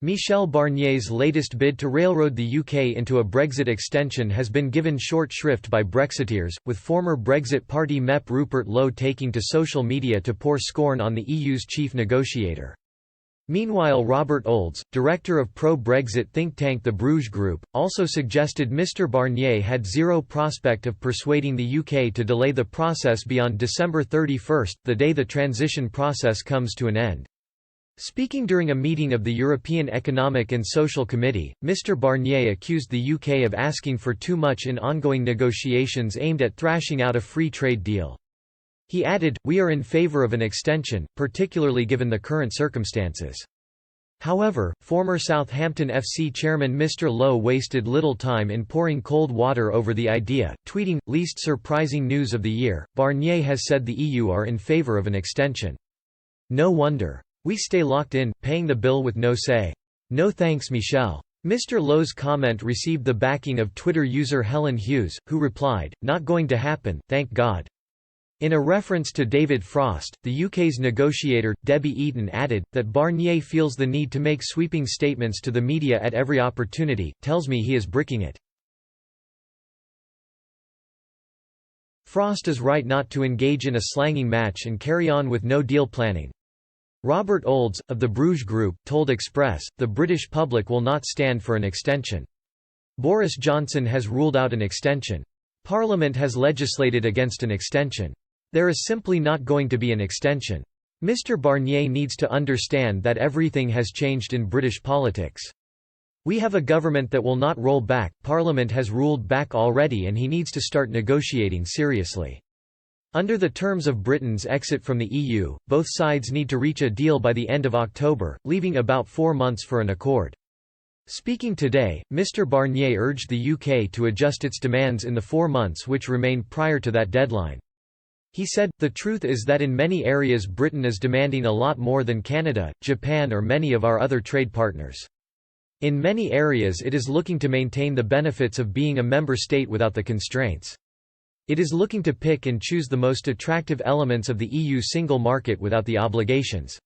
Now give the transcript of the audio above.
Michel Barnier's latest bid to railroad the UK into a Brexit extension has been given short shrift by Brexiteers, with former Brexit Party MEP Rupert Lowe taking to social media to pour scorn on the EU's chief negotiator. Meanwhile, Robert Olds, director of pro-Brexit think tank the Bruges Group, also suggested Mr Barnier had zero prospect of persuading the UK to delay the process beyond December 31, the day the transition process comes to an end. Speaking during a meeting of the European Economic and Social Committee, Mr Barnier accused the UK of asking for too much in ongoing negotiations aimed at thrashing out a free trade deal. He added, "We are in favour of an extension, particularly given the current circumstances." However, former Southampton FC chairman Mr Lowe wasted little time in pouring cold water over the idea, tweeting, "Least surprising news of the year, Barnier has said the EU are in favour of an extension. No wonder. We stay locked in, paying the bill with no say. No thanks Michel." Mr Lowe's comment received the backing of Twitter user Helen Hughes, who replied, "Not going to happen, thank God." In a reference to David Frost, the UK's negotiator, Debbie Eaton added, that Barnier feels the need to make sweeping statements to the media at every opportunity, tells me he is bricking it. Frost is right not to engage in a slanging match and carry on with no deal planning. Robert Olds, of the Bruges Group, told Express, "The British public will not stand for an extension. Boris Johnson has ruled out an extension. Parliament has legislated against an extension. There is simply not going to be an extension. Mr Barnier needs to understand that everything has changed in British politics. We have a government that will not roll back, Parliament has ruled back already and he needs to start negotiating seriously. Under the terms of Britain's exit from the EU, both sides need to reach a deal by the end of October, leaving about 4 months for an accord." Speaking today, Mr Barnier urged the UK to adjust its demands in the 4 months which remain prior to that deadline. He said, "The truth is that in many areas Britain is demanding a lot more than Canada, Japan or many of our other trade partners. In many areas it is looking to maintain the benefits of being a member state without the constraints. It is looking to pick and choose the most attractive elements of the EU single market without the obligations.